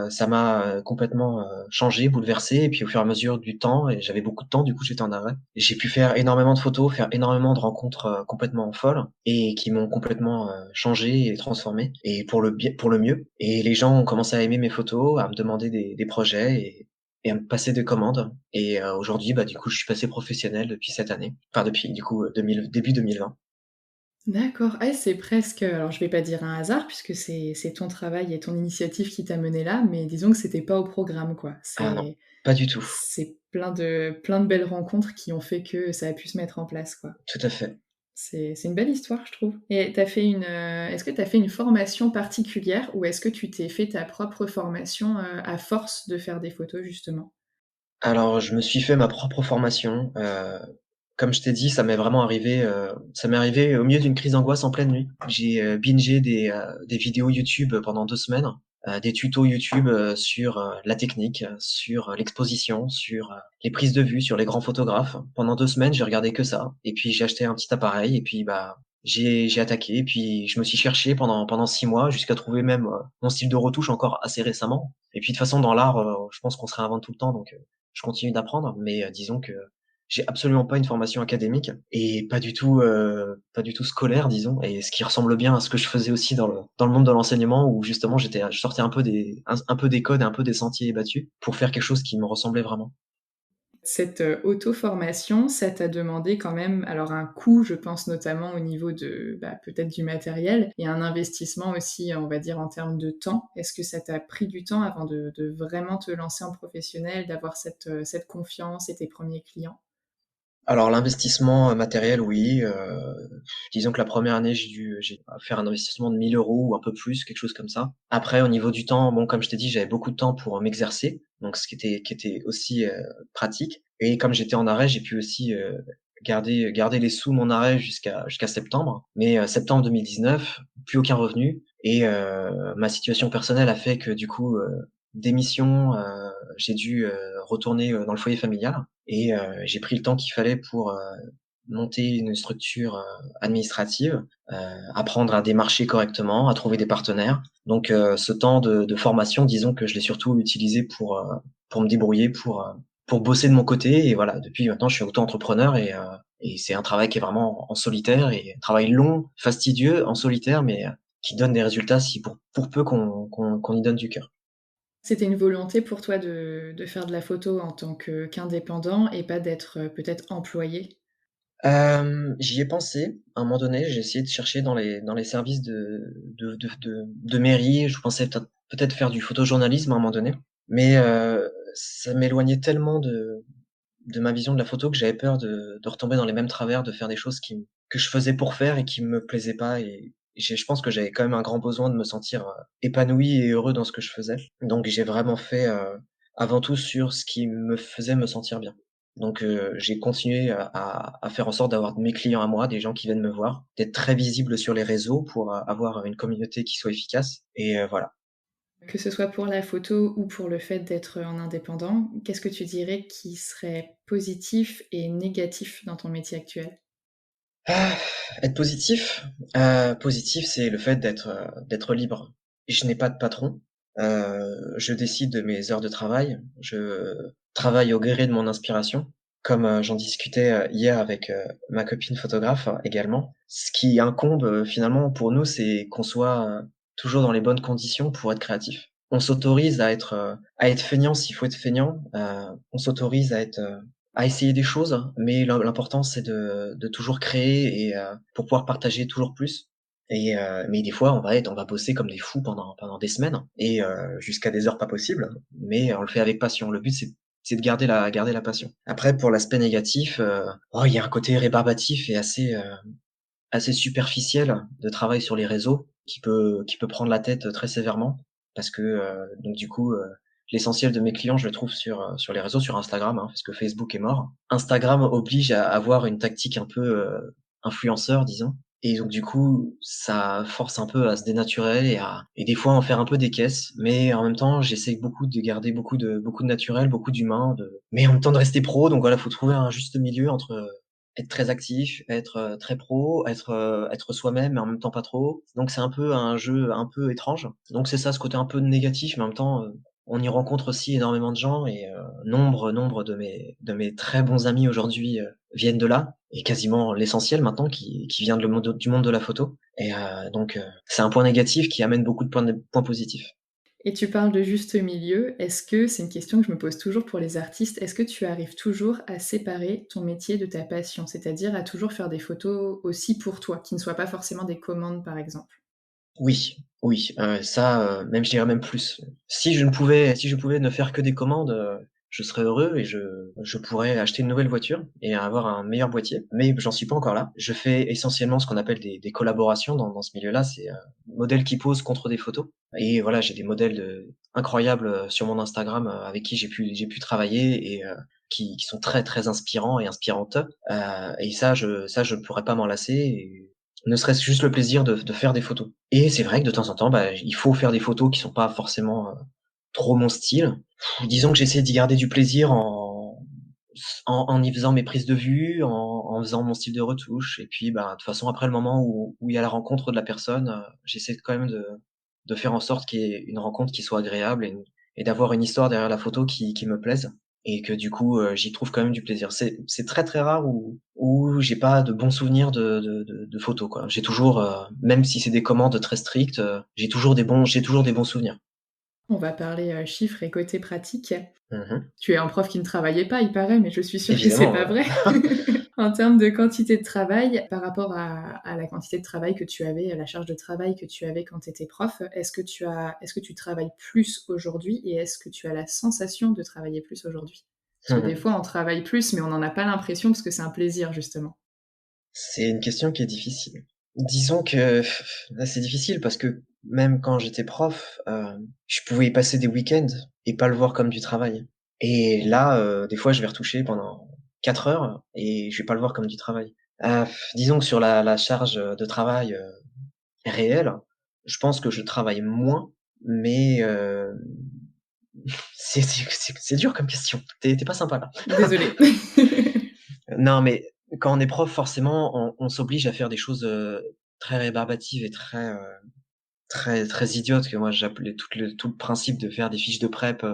ça m'a, complètement, changé, bouleversé, et puis au fur et à mesure du temps, et j'avais beaucoup de temps, du coup, j'étais en arrêt. J'ai pu faire énormément de photos, faire énormément de rencontres, complètement folles, et qui m'ont complètement, changé et transformé, et pour le mieux, et les gens ont commencé à aimer mes photos, à me demander des projets, et à me passer des commandes, et aujourd'hui, bah, du coup, je suis passé professionnel depuis cette année. Enfin depuis, du coup, 2000 début 2020. D'accord. Ah, c'est presque, alors je vais pas dire un hasard puisque c'est ton travail et ton initiative qui t'a mené là, mais disons que c'était pas au programme, quoi. Ah non, pas du tout. C'est plein de belles rencontres qui ont fait que ça a pu se mettre en place, quoi. Tout à fait. C'est une belle histoire, je trouve. Et tu fait est-ce que tu as fait une formation particulière ou est-ce que tu t'es fait ta propre formation, à force de faire des photos justement? Alors, je me suis fait ma propre formation, comme je t'ai dit, ça m'est arrivé au milieu d'une crise d'angoisse en pleine nuit. J'ai, bingé des vidéos YouTube pendant 2 semaines, des tutos YouTube, sur, la technique, sur, l'exposition, sur, les prises de vue, sur les grands photographes. Pendant 2 semaines, j'ai regardé que ça et puis j'ai acheté un petit appareil et puis, bah, j'ai attaqué et puis je me suis cherché pendant 6 mois jusqu'à trouver même, mon style de retouche encore assez récemment et puis de toute façon dans l'art, je pense qu'on se réinvente tout le temps donc je continue d'apprendre, mais disons que j'ai absolument pas une formation académique et pas du tout scolaire, disons, et ce qui ressemble bien à ce que je faisais aussi dans le monde de l'enseignement où justement je sortais un peu des codes, un peu des sentiers battus pour faire quelque chose qui me ressemblait vraiment. Cette, auto-formation, ça t'a demandé quand même alors un coût, je pense notamment au niveau de, bah, peut-être du matériel et un investissement aussi, on va dire en termes de temps. Est-ce que ça t'a pris du temps avant de vraiment te lancer en professionnel, d'avoir cette confiance et tes premiers clients? Alors l'investissement, matériel, oui, disons que la première année, j'ai faire un investissement de 1 000 € ou un peu plus, quelque chose comme ça. Après au niveau du temps, bon, comme je t'ai dit, j'avais beaucoup de temps pour, m'exercer, donc ce qui était aussi, pratique et comme j'étais en arrêt, j'ai pu aussi, garder les sous de mon arrêt jusqu'à septembre. Mais, septembre 2019, plus aucun revenu et ma situation personnelle a fait que du coup, démission, j'ai dû, retourner, dans le foyer familial et j'ai pris le temps qu'il fallait pour, monter une structure, administrative, heu, apprendre à démarcher correctement, à trouver des partenaires. Donc ce temps de formation, disons que je l'ai surtout utilisé pour me débrouiller, pour bosser de mon côté et voilà, depuis maintenant je suis auto-entrepreneur et c'est un travail qui est vraiment en solitaire et un travail long, fastidieux, en solitaire, mais qui donne des résultats si pour peu qu'on y donne du cœur. C'était une volonté pour toi de faire de la photo en tant qu'indépendant et pas d'être, peut-être employé? J'y ai pensé, à un moment donné, j'ai essayé de chercher dans les services de mairie, je pensais peut-être faire du photojournalisme à un moment donné, mais ça m'éloignait tellement de ma vision de la photo que j'avais peur de retomber dans les mêmes travers, de faire des choses que je faisais pour faire et qui me plaisaient pas et je pense que j'avais quand même un grand besoin de me sentir, épanoui et heureux dans ce que je faisais. Donc j'ai vraiment fait, avant tout sur ce qui me faisait me sentir bien. Donc j'ai continué à faire en sorte d'avoir mes clients à moi, des gens qui viennent me voir, d'être très visible sur les réseaux pour, avoir une communauté qui soit efficace et voilà. Que ce soit pour la photo ou pour le fait d'être en indépendant, qu'est-ce que tu dirais qui serait positif et négatif dans ton métier actuel? Ah, être positif? Positif, c'est le fait d'être libre. Je n'ai pas de patron, je décide de mes heures de travail, je travaille au gré de mon inspiration, comme, j'en discutais, hier avec, ma copine photographe également. Ce qui incombe, finalement pour nous, c'est qu'on soit, toujours dans les bonnes conditions pour être créatif. On s'autorise à être feignant s'il faut être feignant, on s'autorise à essayer des choses, mais l'important c'est de toujours créer et pour pouvoir partager toujours plus et mais des fois on va bosser comme des fous pendant des semaines et jusqu'à des heures pas possibles, mais on le fait avec passion. Le but c'est de garder la passion. Après pour l'aspect négatif, oh il y a un côté rébarbatif et assez superficiel de travail sur les réseaux qui peut prendre la tête très sévèrement parce que donc du coup l'essentiel de mes clients je le trouve sur les réseaux, sur Instagram, hein, parce que Facebook est mort. Instagram oblige à avoir une tactique un peu influenceur, disons, et donc du coup ça force un peu à se dénaturer et des fois en faire un peu des caisses, mais en même temps j'essaie beaucoup de garder beaucoup de naturel, beaucoup d'humain, mais en même temps de rester pro, donc voilà, faut trouver un juste milieu entre être très actif, être, très pro, être soi-même, mais en même temps pas trop. Donc c'est un peu un jeu un peu étrange. Donc c'est ça, ce côté un peu négatif, mais en même temps, on y rencontre aussi énormément de gens et nombre de mes très bons amis aujourd'hui, viennent de là et quasiment l'essentiel maintenant qui vient de le monde du monde de la photo et donc c'est un point négatif qui amène beaucoup de points positifs. Et tu parles de juste milieu, est-ce que c'est une question que je me pose toujours pour les artistes, est-ce que tu arrives toujours à séparer ton métier de ta passion? C'est-à-dire à toujours faire des photos aussi pour toi, qui ne soient pas forcément des commandes par exemple? Oui, oui, ça, même je dirais même plus. Si je pouvais ne faire que des commandes, je serais heureux et je pourrais acheter une nouvelle voiture et avoir un meilleur boîtier. Mais j'en suis pas encore là. Je fais essentiellement ce qu'on appelle des collaborations dans ce milieu-là. C'est modèles qui posent contre des photos. Et voilà, j'ai des modèles incroyables sur mon Instagram avec qui j'ai pu travailler et qui sont très très inspirants et inspirantes. Et ça je ne pourrais pas m'en lasser. Et ne serait-ce juste le plaisir de faire des photos. Et c'est vrai que de temps en temps, bah, il faut faire des photos qui sont pas forcément trop mon style. Disons que j'essaie d'y garder du plaisir en y faisant mes prises de vue, en faisant mon style de retouche. Et puis, bah, de toute façon, après le moment où il y a la rencontre de la personne, j'essaie quand même de faire en sorte qu'il y ait une rencontre qui soit agréable et d'avoir une histoire derrière la photo qui me plaise. Et que du coup, j'y trouve quand même du plaisir. C'est très très rare où j'ai pas de bons souvenirs de photos, quoi. J'ai toujours, même si c'est des commandes très strictes, j'ai toujours des bons souvenirs. On va parler chiffres et côté pratique. Mhm. Tu es un prof qui ne travaillait pas, il paraît, mais je suis sûre que c'est Évidemment. pas vrai. En termes de quantité de travail, par rapport à la quantité de travail que tu avais, à la charge de travail que tu avais quand tu étais prof, est-ce que tu travailles plus aujourd'hui et est-ce que tu as la sensation de travailler plus aujourd'hui? Parce que des fois, on travaille plus, mais on n'en a pas l'impression parce que c'est un plaisir, justement. C'est une question qui est difficile. Disons que là, c'est difficile parce que même quand j'étais prof, je pouvais y passer des week-ends et pas le voir comme du travail. Et là, des fois, je vais retoucher pendant 4 heures et je vais pas le voir comme du travail. Disons que sur la charge de travail réelle, je pense que je travaille moins, mais c'est dur comme question. T'es pas sympa là. Désolée. Non, mais quand on est prof, forcément, on s'oblige à faire des choses très rébarbatives et très très très idiotes que moi j'appelais tout le principe de faire des fiches de prep,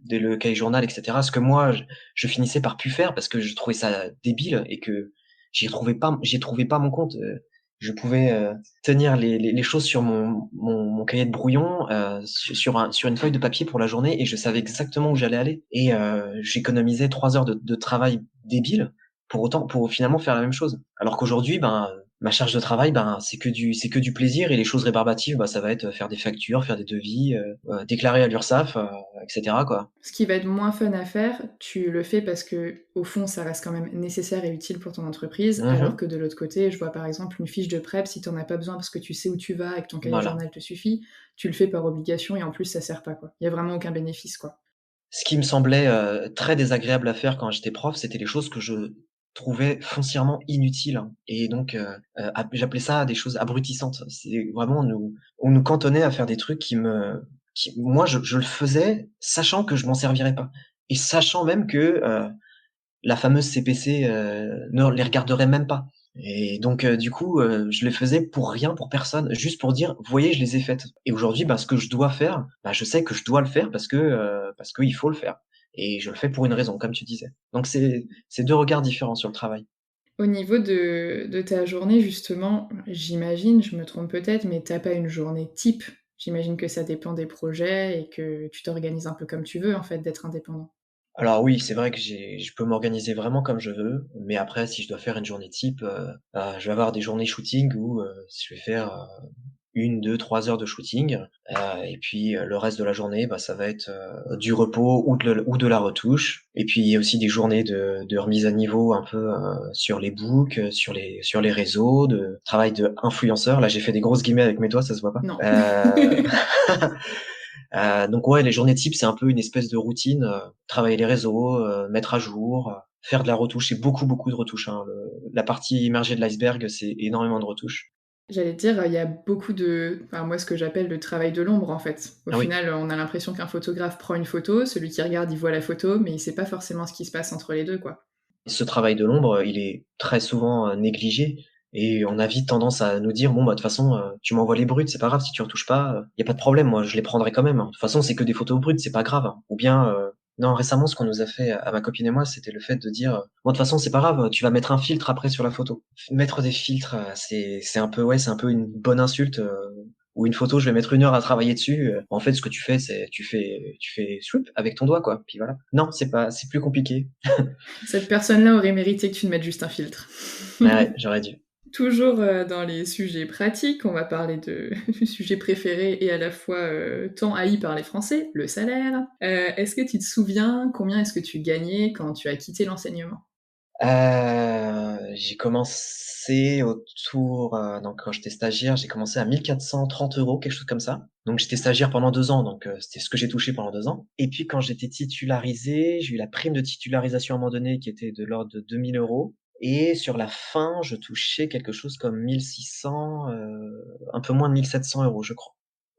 le cahier journal, etc. Ce que moi je finissais par plus faire parce que je trouvais ça débile et que j'y trouvais pas mon compte. Je pouvais tenir les choses sur mon cahier de brouillon, sur une feuille de papier pour la journée et je savais exactement où j'allais aller. Et j'économisais 3 heures de travail débile pour finalement faire la même chose. Alors qu'aujourd'hui, ben ma charge de travail, ben c'est que du plaisir et les choses rébarbatives, bah ça va être faire des factures, faire des devis, déclarer à l'URSSAF, etc. quoi. Ce qui va être moins fun à faire, tu le fais parce que, au fond, ça reste quand même nécessaire et utile pour ton entreprise, alors Mhm. que de l'autre côté, je vois par exemple une fiche de prep, si t'en as pas besoin parce que tu sais où tu vas et que ton cahier Voilà. journal te suffit, tu le fais par obligation et en plus ça sert pas quoi. Il y a vraiment aucun bénéfice quoi. Ce qui me semblait très désagréable à faire quand j'étais prof, c'était les choses que je trouvais foncièrement inutiles, hein. Et donc j'appelais ça des choses abrutissantes. C'est vraiment on nous cantonnait à faire des trucs moi je le faisais sachant que je m'en servirais pas et sachant même que la fameuse CPC ne les regarderait même pas. Et donc du coup, je les faisais pour rien, pour personne, juste pour dire: «Vous voyez, je les ai faites». Et aujourd'hui, bah, ce que je dois faire, bah, je sais que je dois le faire parce qu'il faut le faire et je le fais pour une raison, comme tu disais. Donc c'est 2 regards différents sur le travail. Au niveau de ta journée justement, j'imagine, je me trompe peut-être, mais t'as pas une journée type. J'imagine que ça dépend des projets et que tu t'organises un peu comme tu veux en fait d'être indépendant. Alors oui, c'est vrai que je peux m'organiser vraiment comme je veux, mais après si je dois faire une journée type, je vais avoir des journées shooting où, je vais faire, 1, 2, 3 heures de shooting, et puis, le reste de la journée, bah, ça va être, du repos ou de la retouche. Et puis il y a aussi des journées de remise à niveau un peu, sur les books, sur les réseaux, de travail d'influenceur. Là, j'ai fait des grosses guillemets avec mes doigts, ça se voit pas. Non. Donc ouais, les journées types, c'est un peu une espèce de routine, travailler les réseaux, mettre à jour, faire de la retouche. C'est beaucoup, beaucoup de retouches, hein. La partie immergée de l'iceberg, c'est énormément de retouches. J'allais te dire, il y a beaucoup enfin, moi, ce que j'appelle le travail de l'ombre, en fait. Au Ah oui. final, on a l'impression qu'un photographe prend une photo, celui qui regarde, il voit la photo, mais il sait pas forcément ce qui se passe entre les deux, quoi. Ce travail de l'ombre, il est très souvent négligé et on a vite tendance à nous dire: «Bon, bah, de toute façon, tu m'envoies les brutes, c'est pas grave si tu retouches pas, y a pas de problème, moi je les prendrai quand même, hein. De toute façon, c'est que des photos brutes, c'est pas grave, hein». Ou bien, non, récemment, ce qu'on nous a fait à ma copine et moi, c'était le fait de dire: «Bon, de toute façon, c'est pas grave, tu vas mettre un filtre après sur la photo». Mettre des filtres, c'est un peu ouais, c'est un peu une bonne insulte, ou une photo, je vais mettre 1 heure à travailler dessus, en fait, ce que tu fais, c'est tu fais swoop avec ton doigt, quoi, puis voilà. Non, c'est plus compliqué. Cette personne-là aurait mérité que tu ne mettes juste un filtre. Ouais, ouais, j'aurais dû. Toujours, dans les sujets pratiques, on va parler de sujet préféré et à la fois, tant haï par les Français, le salaire. Est-ce que tu te souviens combien est-ce que tu gagnais quand tu as quitté l'enseignement? J'ai commencé autour, donc quand j'étais stagiaire, j'ai commencé à 1 430 €, quelque chose comme ça. Donc j'étais stagiaire pendant 2 ans, donc c'était ce que j'ai touché pendant 2 ans. Et puis quand j'étais titularisé, j'ai eu la prime de titularisation à un moment donné qui était de l'ordre de 2 000 €. Et sur la fin, je touchais quelque chose comme 1 600, un peu moins de 1 700 €, je crois.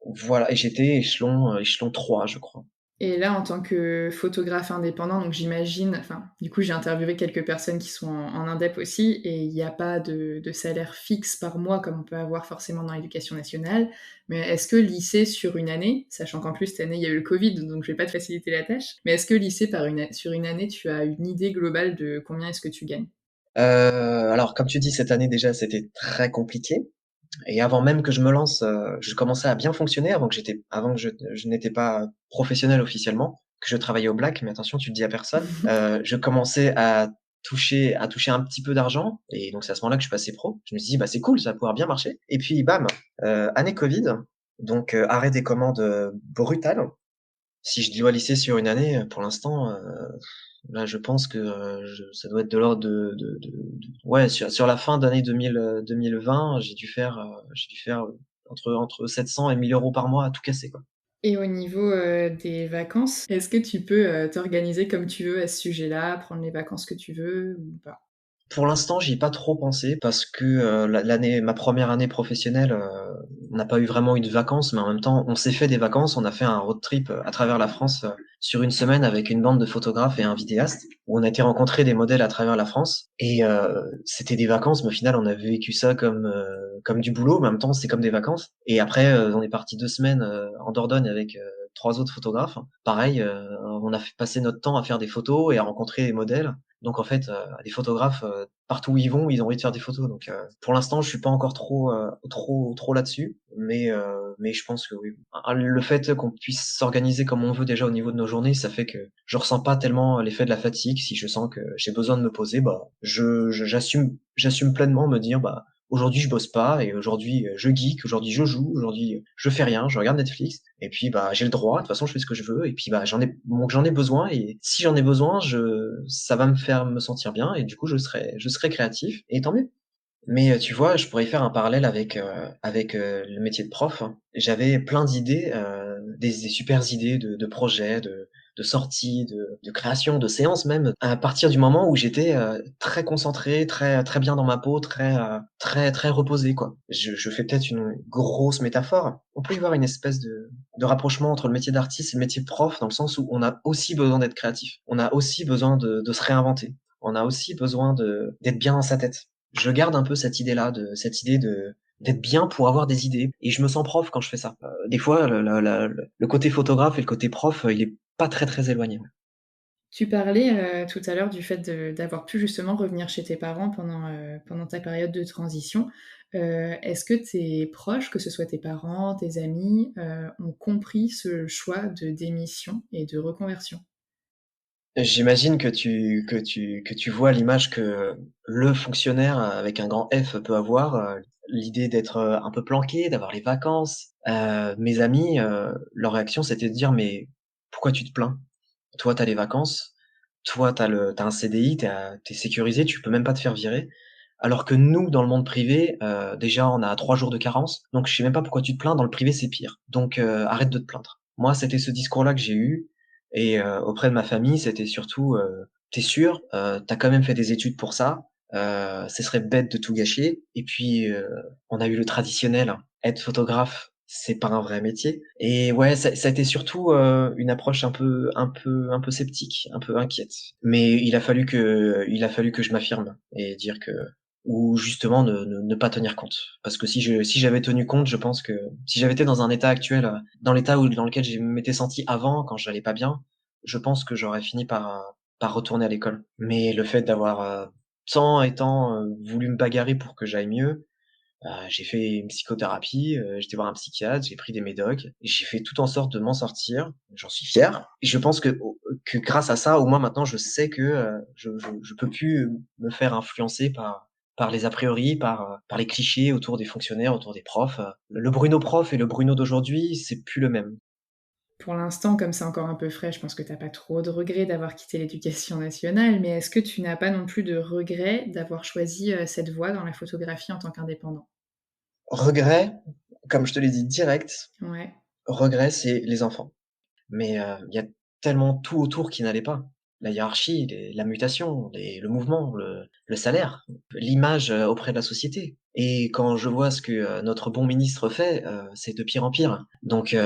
Voilà, et j'étais échelon 3, je crois. Et là, en tant que photographe indépendant, donc j'imagine, enfin, du coup, j'ai interviewé quelques personnes qui sont en indep aussi, et il n'y a pas de salaire fixe par mois comme on peut avoir forcément dans l'éducation nationale. Mais est-ce que lycée sur une année, sachant qu'en plus cette année il y a eu le Covid, donc je vais pas te faciliter la tâche, mais est-ce que lycée sur une année, tu as une idée globale de combien est-ce que tu gagnes? Alors comme tu dis, cette année déjà, c'était très compliqué. Et avant même que je me lance, je commençais à bien fonctionner avant que je n'étais pas professionnel officiellement, que je travaillais au black, mais attention, tu le dis à personne. Je commençais à toucher un petit peu d'argent, et donc c'est à ce moment-là que je suis passé pro. Je me suis dit: «Bah, c'est cool, ça va pouvoir bien marcher», et puis bam, année Covid, donc arrêt des commandes, brutal. Si je dois lisser sur une année, pour l'instant, là, je pense que, ça doit être de l'ordre ouais, sur la fin d'année 2020, j'ai dû faire, entre 700 et 1 000 € par mois à tout casser, quoi. Et au niveau, des vacances, est-ce que tu peux, t'organiser comme tu veux à ce sujet-là, prendre les vacances que tu veux ou pas? Pour l'instant, j'y ai pas trop pensé parce que, ma première année professionnelle, on n'a pas eu vraiment eu de vacances, mais en même temps, on s'est fait des vacances. On a fait un road trip, à travers la France, sur une semaine avec une bande de photographes et un vidéaste, où on a été rencontrer des modèles à travers la France, et c'était des vacances, mais au final, on a vécu ça comme du boulot, mais en même temps, c'est comme des vacances. Et après, on est parti 2 semaines, en Dordogne avec, 3 autres photographes. Pareil, on a fait passer notre temps à faire des photos et à rencontrer des modèles. Donc en fait, les photographes, partout où ils vont, ils ont envie de faire des photos. Donc pour l'instant, je suis pas encore trop là-dessus, mais je pense que oui. Le fait qu'on puisse s'organiser comme on veut déjà au niveau de nos journées, ça fait que je ressens pas tellement l'effet de la fatigue. Si je sens que j'ai besoin de me poser, bah j'assume pleinement me dire: «Bah, aujourd'hui je bosse pas, et aujourd'hui, je geek, aujourd'hui je joue, aujourd'hui, je fais rien, je regarde Netflix, et puis, bah, j'ai le droit, de toute façon je fais ce que je veux, et puis, bah, j'en ai besoin, et si j'en ai besoin, ça va me faire me sentir bien, et du coup je serai créatif, et tant mieux». Mais tu vois, je pourrais faire un parallèle avec le métier de prof, hein. J'avais plein d'idées, des supers idées de projets, de sorties, de création, de séances même, à partir du moment où j'étais, très concentré, très très bien dans ma peau, très très reposé, quoi. Je fais peut-être une grosse métaphore. On peut y voir une espèce de rapprochement entre le métier d'artiste et le métier de prof, dans le sens où on a aussi besoin d'être créatif. On a aussi besoin de se réinventer. On a aussi besoin d'être bien dans sa tête. Je garde un peu cette idée d'être bien pour avoir des idées, et je me sens prof quand je fais ça. Des fois, le côté photographe et le côté prof, il est pas très, très éloigné. Tu parlais, tout à l'heure du fait d'avoir pu justement revenir chez tes parents pendant ta période de transition. Est-ce que tes proches, que ce soit tes parents, tes amis, ont compris ce choix de démission et de reconversion? J'imagine que tu vois l'image que le fonctionnaire avec un grand F peut avoir, l'idée d'être, un peu planqué, d'avoir les vacances. Mes amis, leur réaction, c'était de dire: «Mais pourquoi tu te plains? Toi, tu as les vacances, toi, tu as un CDI, tu es sécurisé, tu peux même pas te faire virer. Alors que nous, dans le monde privé, déjà, on a 3 jours de carence, donc je sais même pas pourquoi tu te plains, dans le privé, c'est pire. Donc arrête de te plaindre». Moi, c'était ce discours-là que j'ai eu, et auprès de ma famille, c'était surtout, «Tu sûr? Tu quand même fait des études pour ça, ce serait bête de tout gâcher», et puis, on a eu le traditionnel, hein. Être photographe, c'est pas un vrai métier, et ouais, ça a été surtout, une approche un peu sceptique, un peu inquiète. Mais il a fallu que je m'affirme et dire que, ou justement ne pas tenir compte. Parce que si j'avais tenu compte, je pense que si j'avais été dans un état actuel, dans l'état dans lequel je m'étais senti avant, quand j'allais pas bien, je pense que j'aurais fini par retourner à l'école. Mais le fait d'avoir, tant et tant, voulu me bagarrer pour que j'aille mieux, j'ai fait une psychothérapie, j'étais voir un psychiatre, j'ai pris des médocs, j'ai fait tout en sorte de m'en sortir. J'en suis fier, et je pense que grâce à ça, au moins maintenant, je sais que, je peux plus me faire influencer par les a priori, par les clichés autour des fonctionnaires, autour des profs. Le Bruno prof et le Bruno d'aujourd'hui, c'est plus le même. Pour l'instant, comme c'est encore un peu frais, je pense que tu as pas trop de regrets d'avoir quitté l'éducation nationale, mais est-ce que tu n'as pas non plus de regrets d'avoir choisi, cette voie dans la photographie en tant qu'indépendant? Regret, comme je te l'ai dit direct, Ouais. regret, c'est les enfants. Mais, il y a tellement tout autour qui n'allait pas. La hiérarchie, la mutation, le mouvement, le salaire, l'image, auprès de la société. Et quand je vois ce que, notre bon ministre fait, c'est de pire en pire. Donc,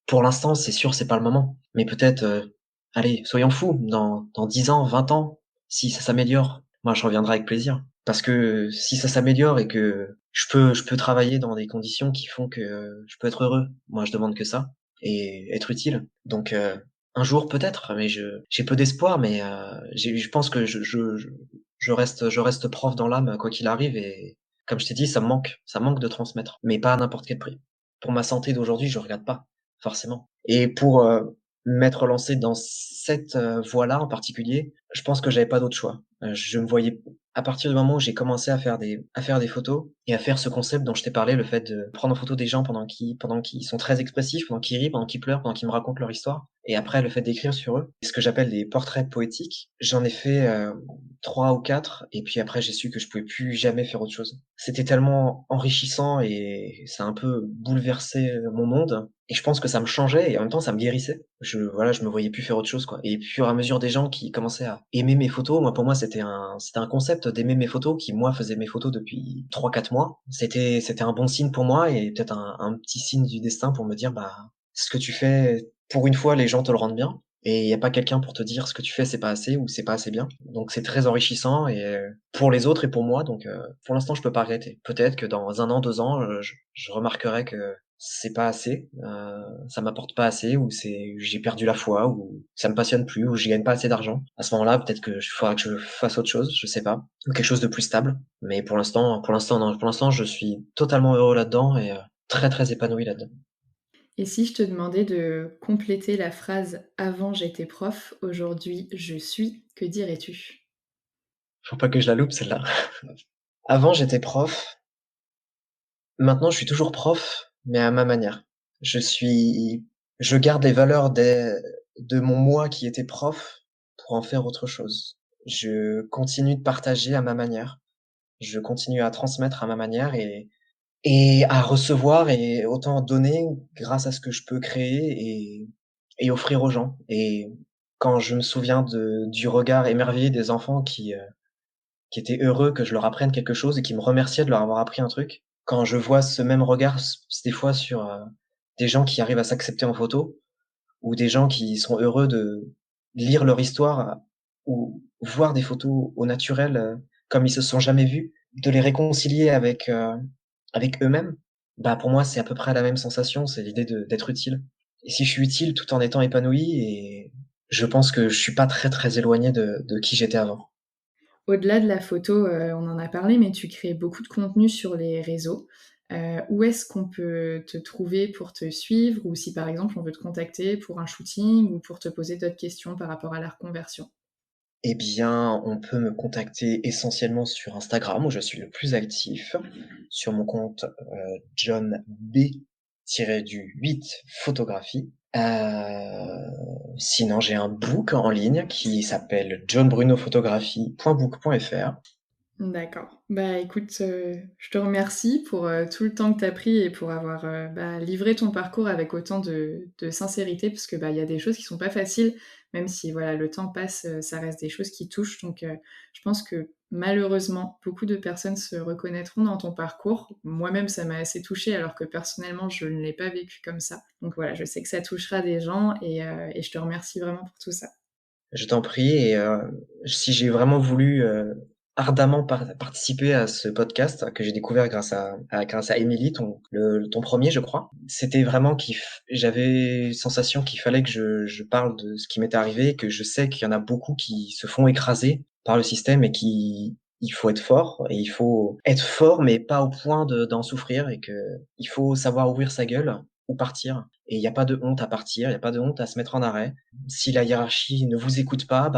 pour l'instant, c'est sûr, c'est pas le moment. Mais peut-être, allez, soyons fous, dans 10 ans, 20 ans, si ça s'améliore, moi je reviendrai avec plaisir. Parce que si ça s'améliore et que je peux travailler dans des conditions qui font que, je peux être heureux, moi je demande que ça et être utile. Donc, un jour peut-être, mais j'ai peu d'espoir, mais, je pense que je reste prof dans l'âme quoi qu'il arrive et comme je t'ai dit, ça me manque de transmettre, mais pas à n'importe quel prix. Pour ma santé d'aujourd'hui, je regarde pas. Forcément. Et pour, m'être lancé dans cette, voie-là en particulier, je pense que j'avais pas d'autre choix. Je me voyais à partir du moment où j'ai commencé à faire des photos et à faire ce concept dont je t'ai parlé, le fait de prendre en photo des gens pendant qu'ils sont très expressifs, pendant qu'ils rient, pendant qu'ils pleurent, pendant qu'ils me racontent leur histoire et après le fait d'écrire sur eux, ce que j'appelle des portraits poétiques. J'en ai fait, 3 ou 4 et puis après j'ai su que je pouvais plus jamais faire autre chose. C'était tellement enrichissant et ça a un peu bouleversé, mon monde et je pense que ça me changeait et en même temps ça me guérissait. Voilà, je me voyais plus faire autre chose, quoi. Et puis, au fur et à mesure des gens qui commençaient à aimer mes photos, moi pour moi c'était un concept d'aimer mes photos qui moi faisait mes photos depuis 3 4 mois. C'était un bon signe pour moi et peut-être un petit signe du destin pour me dire bah ce que tu fais pour une fois les gens te le rendent bien et il y a pas quelqu'un pour te dire ce que tu fais c'est pas assez ou c'est pas assez bien. Donc c'est très enrichissant et pour les autres et pour moi donc pour l'instant je peux pas regretter. Peut-être que dans 1 an, 2 ans, je remarquerai que c'est pas assez, ça m'apporte pas assez ou j'ai perdu la foi ou ça me passionne plus ou j'y gagne pas assez d'argent. À ce moment-là, peut-être que il faudra que je fasse autre chose, je sais pas, ou quelque chose de plus stable. Mais pour l'instant non, pour l'instant je suis totalement heureux là-dedans et très, très épanoui là-dedans. Et si je te demandais de compléter la phrase «Avant j'étais prof, aujourd'hui je suis», que dirais-tu? Faut pas que je la loupe celle-là. Avant j'étais prof, maintenant je suis toujours prof, mais à ma manière. Je suis je garde les valeurs de mon moi qui était prof pour en faire autre chose. Je continue de partager à ma manière. Je continue à transmettre à ma manière et à recevoir et autant donner grâce à ce que je peux créer et offrir aux gens. Et quand je me souviens du regard émerveillé des enfants qui étaient heureux que je leur apprenne quelque chose et qui me remerciaient de leur avoir appris un truc, quand je vois ce même regard des fois sur, des gens qui arrivent à s'accepter en photo ou des gens qui sont heureux de lire leur histoire ou voir des photos au naturel, comme ils se sont jamais vus, de les réconcilier avec eux-mêmes, bah, pour moi, c'est à peu près la même sensation, c'est l'idée d'être utile. Et si je suis utile tout en étant épanoui et je pense que je suis pas très, très éloigné de qui j'étais avant. Au-delà de la photo, on en a parlé, mais tu crées beaucoup de contenu sur les réseaux. Où est-ce qu'on peut te trouver pour te suivre? Ou si par exemple on veut te contacter pour un shooting ou pour te poser d'autres questions par rapport à la reconversion? Eh bien, on peut me contacter essentiellement sur Instagram où je suis le plus actif, sur mon compte, John B-8 photographie. Sinon j'ai un book en ligne qui s'appelle johnbrunophotographie.book.fr. D'accord. Bah, écoute, je te remercie pour, tout le temps que tu as pris et pour avoir, bah, livré ton parcours avec autant de sincérité parce que, bah, il y a des choses qui sont pas faciles, même si voilà, le temps passe, ça reste des choses qui touchent donc je pense que malheureusement, beaucoup de personnes se reconnaîtront dans ton parcours. Moi-même, ça m'a assez touchée alors que personnellement, je ne l'ai pas vécu comme ça. Donc voilà, je sais que ça touchera des gens et je te remercie vraiment pour tout ça. Je t'en prie et si j'ai vraiment voulu, ardemment participer à ce podcast que j'ai découvert grâce à Émilie, ton 1er je crois. C'était vraiment j'avais sensation qu'il fallait que je parle de ce qui m'était arrivé, que je sais qu'il y en a beaucoup qui se font écraser par le système et il faut être fort et il faut être fort mais pas au point d'en souffrir et que il faut savoir ouvrir sa gueule ou partir. Et il n'y a pas de honte à partir, il n'y a pas de honte à se mettre en arrêt. Si la hiérarchie ne vous écoute pas,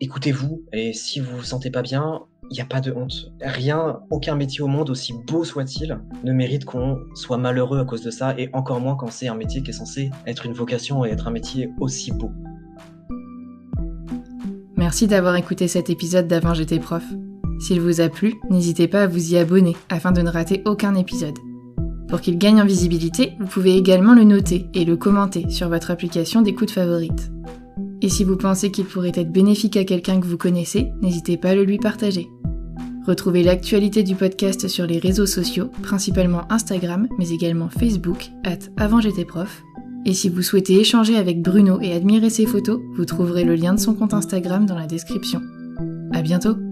écoutez-vous. Et si vous vous sentez pas bien, il n'y a pas de honte. Rien, aucun métier au monde, aussi beau soit-il, ne mérite qu'on soit malheureux à cause de ça, et encore moins quand c'est un métier qui est censé être une vocation et être un métier aussi beau. Merci d'avoir écouté cet épisode d'Avant j'étais prof. S'il vous a plu, n'hésitez pas à vous y abonner afin de ne rater aucun épisode. Pour qu'il gagne en visibilité, vous pouvez également le noter et le commenter sur votre application d'écoute favorite. Et si vous pensez qu'il pourrait être bénéfique à quelqu'un que vous connaissez, n'hésitez pas à le lui partager. Retrouvez l'actualité du podcast sur les réseaux sociaux, principalement Instagram, mais également Facebook, @avantj'étaisprof. Et si vous souhaitez échanger avec Bruno et admirer ses photos, vous trouverez le lien de son compte Instagram dans la description. À bientôt!